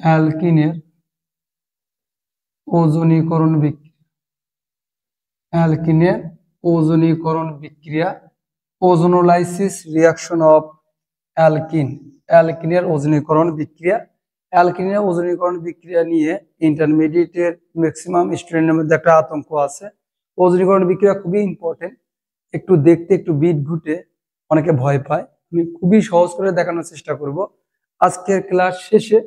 অ্যালকিনের ওজনীকরণ বিক্রিয়া। অ্যালকিনের ওজনীকরণ বিক্রিয়া, ozonolysis reaction of alkyne. অ্যালকিনের ওজনীকরণ বিক্রিয়া। অ্যালকিনের ওজনীকরণ বিক্রিয়া নিয়ে ইন্টারমিডিয়েটের ম্যাক্সিমাম স্টুডেন্টের মধ্যে একটা আতঙ্ক আছে। ওজনীকরণ বিক্রিয়া খুবই ইম্পর্টেন্ট, একটু দেখতে একটু বিট ঘুটে অনেকে ভয় পায়। আমি খুবই সহজ করে দেখানোর চেষ্টা করব। আজকের ক্লাস শেষে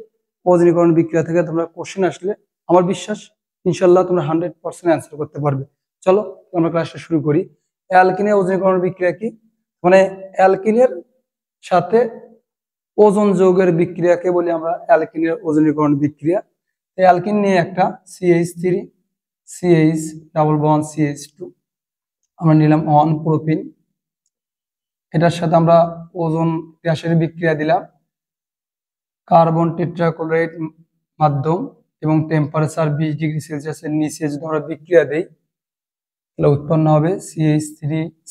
ওজনীকরণ বিক্রিয়া থেকে তোমরা কোশ্চেন আসলে আমার বিশ্বাস ইনশাল্লাহ তোমরা 100% অ্যান্সার করতে পারবে। চলো আমরা ক্লাসটা শুরু করি। অ্যালকিনের ওজনীকরণ বিক্রিয়া কি? মানে অ্যালকিনের সাথে ওজন যৌগের বিক্রিয়াকে বলি আমরা অ্যালকিনের ওজনীকরণ বিক্রিয়া। অ্যালকিন নিয়ে একটা CH3 CH double bond CH2 আমরা নিলাম 1 প্রোপিন, এটার সাথে আমরা ওজন গ্যাসের বিক্রিয়া দিলাম কার্বন টেট্রাক্লোরাইড মাধ্যম এবং টেম্পারেচার 20 ডিগ্রি সেলসিয়াসের নিচে যদি আমরা বিক্রিয়া দেই তাহলে উৎপন্ন হবে CH3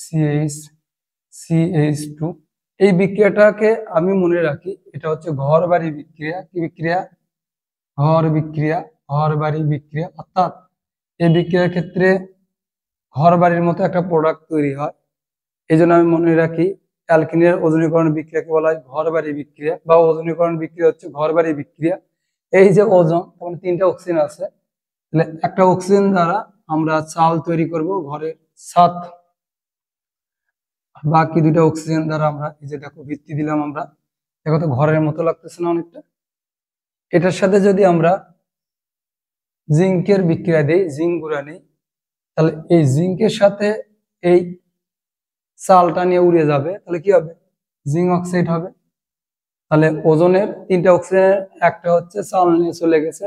CH CH2। এই বিক্রিয়াটাকে আমি মনে রাখি এটা হচ্ছে ঘরবাড়ি বিক্রিয়া। কি বিক্রিয়া? ঘরবাড়ি বিক্রিয়া। অর্থাৎ এই বিক্রিয়ার ক্ষেত্রে ঘরবাড়ির মতো একটা প্রোডাক্ট তৈরি হয়। এই জন্য আমি মনে রাখি অ্যালকিনের ওজনীকরণ বিক্রিয়াকে বলা হয় ঘরবাড়ি বিক্রিয়া, বা ওজনীকরণ বিক্রিয়া হচ্ছে ঘরবাড়ি বিক্রিয়া। এই যে ওজন, তখন 3টা অক্সিজেন আছে, তাহলে একটা অক্সিজেন দ্বারা আমরা চাল তৈরি করব ঘরের ছাদ, বাকি 2টা অক্সিজেন দ্বারা আমরা এই যে দেখো ভিত্তি দিলাম আমরা, দেখো তো ঘরের মতো লাগতেছে না অনেকটা। এটার সাথে যদি আমরা জিঙ্কের বিক্রিয়া দেই, জিঙ্ক গুঁড়া নেই, তাহলে এই জিঙ্কের সাথে এই চালটা নিয়ে উড়ে যাবে, তাহলে কি হবে? জিঙ্ক অক্সাইড হবে। তাহলে ওজনের 3টা অক্সিজেনের একটা হচ্ছে চাল নিয়ে চলে গেছে,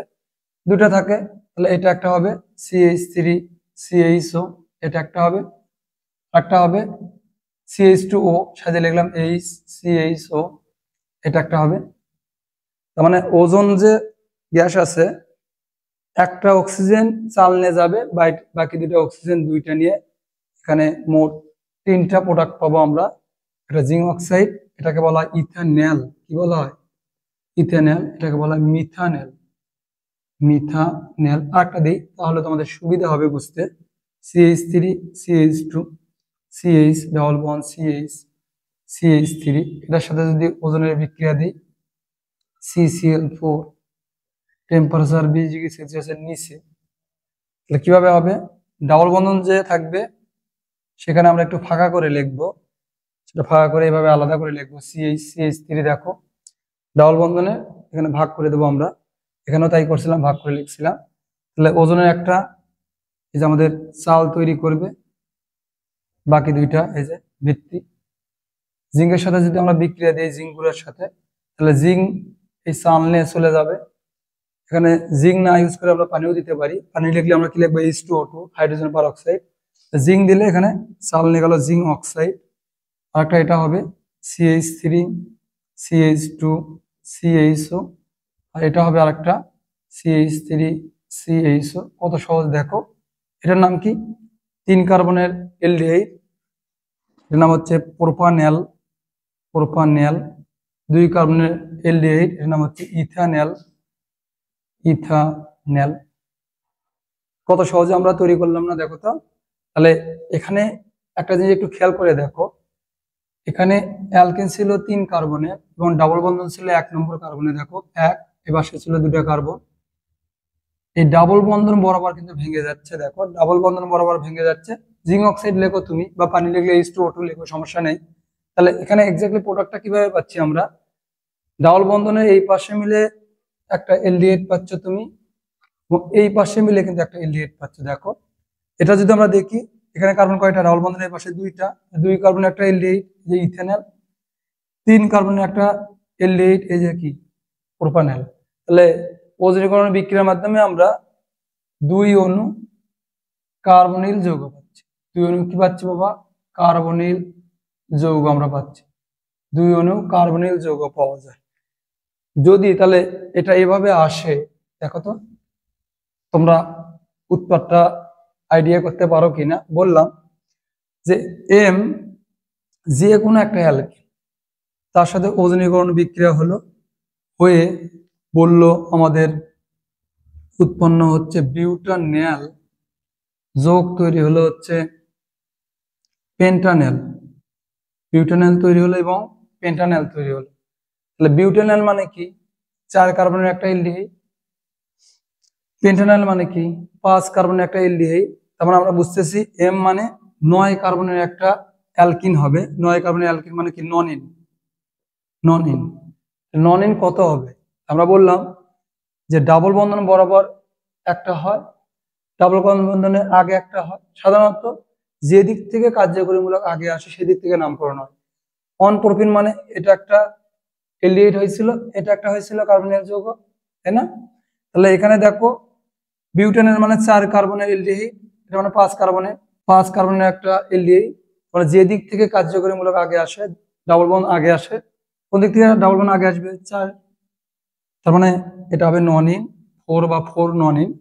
2টা থাকে, তাহলে এটা একটা হবে CH3 CHO, এটা একটা হবে, একটা হবে CH2O, সাথে লিখলাম HCHO, এটা একটা হবে। তার মানে ওজন যে গ্যাস আছে, একটা অক্সিজেন চাল নিয়ে যাবে, বাকি 2টা অক্সিজেন 2টা নিয়ে, এখানে মোট 3টা প্রোডাক্ট পাবো আমরা। এটা জিঙ্ক অক্সাইড, এটাকে বলা হয় ইথানল। কি বলা হয়? ইথানল। এটাকে বলা হয় মিথানল। আর একটা দিই তাহলে তোমাদের সুবিধা হবে বুঝতে। CH3 CH2 CH double bond CH CH3, এটার সাথে যদি ওজনের বিক্রিয়া দিই CCl4, টেম্পারেচার 20 ডিগ্রি সেলসিয়াসের নিচে, তাহলে কিভাবে হবে? ডাবল বন্ধন যে থাকবে সেখানে আমরা একটু ফাঁকা করে লিখবো, সেটা ফাঁকা করে এভাবে আলাদা করে লিখবো CH3। দেখো ডাবল বন্ধনে এখানে ভাগ করে দেবো আমরা, এখানেও তাই করছিলাম, ভাগ করে লিখছিলাম। তাহলে ওজনের একটা এই যে আমাদের চাল তৈরি করবে, বাকি 2টা এই যে ভিত্তি। জিঙ্কের সাথে যদি আমরা বিক্রিয়া দিই জিঙ্ক গুঁড়ার সাথে, তাহলে জিঙ্ক এই চাল নিয়ে চলে যাবে। এখানে জিঙ্ক না ইউজ করে আমরা পানিও দিতে পারি, পানি লিখলে আমরা কি লিখবো? H2O2, hydrogen peroxide. জিঙ্ক দিলে এখানে চাল নিয়ে গেল জিঙ্ক অক্সাইড। আর একটা এটা হবে CH3 CH2 CHO, আর এটা হবে আরেকটা CH3 CHO। কত সহজ দেখো। এটার নাম কি? 3 কার্বনের অ্যালডিহাইড, এর নাম হচ্ছে প্রোপানল। 2 কার্বনের অ্যালডিহাইড, এর নাম হচ্ছে ইথানল। কত সহজে আমরা তৈরি করলাম না? দেখো তো। তাহলে এখানে একটা জিনিস একটু খেয়াল করে দেখো, এখানে অ্যালকেন ছিল 3 কার্বনের এবং ডাবল বন্ধন ছিল 1 নম্বর কার্বনে। দেখো 1, এবার সে ছিল 2টা কার্বন, এই ডাবল বন্ধন বরাবর কিন্তু ভেঙে যাচ্ছে। দেখো ডাবল বন্ধন বরাবর ভেঙে যাচ্ছে। জিঙ্ক অক্সাইড লেখো তুমি, বা পানি লিখলে H2O2 লেখো, সমস্যা নেই। তাহলে এখানে এক্স্যাক্টলি প্রোডাক্টটা কিভাবে পাচ্ছি আমরা? ডাবল বন্ধনের এই পাশে মিলে একটা অ্যালডিহাইড পাচ্ছ তুমি, এই পাশে মিলে কিন্তু একটা অ্যালডিহাইড পাচ্ছ। দেখো এটা যদি আমরা দেখি, এখানে কার্বন কয়টা? ডাবল বন্ধনের পাশে 2টা, 2 কার্বনের একটা অ্যালডিহাইড, যে ইথানল। 3 কার্বনের একটা অ্যালডিহাইড, এই যে কি? প্রোপানল। তাহলে ওজনীকরণ বিক্রিয়ার মাধ্যমে আমরা 2 অণু কার্বনিল যৌগ পাচ্ছি। 2 অণু কি পাচ্ছি বাবা? কার্বনিল যৌগ আমরা পাচ্ছি। 2 অণু কার্বনিল যৌগ পাওয়া যায় যদি। তাহলে এটা এভাবে আসে, দেখো তো তোমরা উৎপাদটা আইডিয়া করতে পারো কিনা। বললাম যে M যে কোনো একটা অ্যালকিন, তার সাথে ওজনীকরণ বিক্রিয়া হলো, হয়ে বলল আমাদের উৎপন্ন হচ্ছে বিউটানেল, যোগ তৈরি হলো হচ্ছে পেন্টানেল, বিউটানেল তৈরি হলো এবং পেন্টানেল তৈরি হলো। তাহলে বিউটানেল মানে কি? 4 কার্বনের একটা এলডিহাইড। পেন্টানেল মানে কি? 5 কার্বনের একটা এলডিহাইড। তার মানে আমরা বুঝতেছি এম মানে 9 কার্বনের একটা অ্যালকিন হবে। 9 কার্বনের অ্যালকিন মানে কি? Nonene. Nonene, nonene কত হবে? আমরা বললাম যে ডাবল বন্ধন বরাবর একটা হয়, ডাবল বন্ধনের আগে একটা হয়। সাধারণত যে দিক থেকে কার্যকরীমূলক আগে আসে সেদিক থেকে নামকরণ হয়। অন প্রোপিন মানে এটা একটা এলডিহাইড হয়েছিল, এটা একটা হয়েছিল কার্বনিক যৌগ, তাই না? তাহলে এখানে দেখো বিউটেনের মানে 4 কার্বনের এলডিহাইড, এটা মানে 5 কার্বনের একটা এলডিহাইড। মানে যে দিক থেকে কার্যকরীমূলক আগে আসে, ডাবল বন্ড আগে আসে, কোন দিক থেকে ডাবল বন্ড আগে আসবে? 4। তার মানে এটা হবে নন ইন 4 বা 4 নন ইন।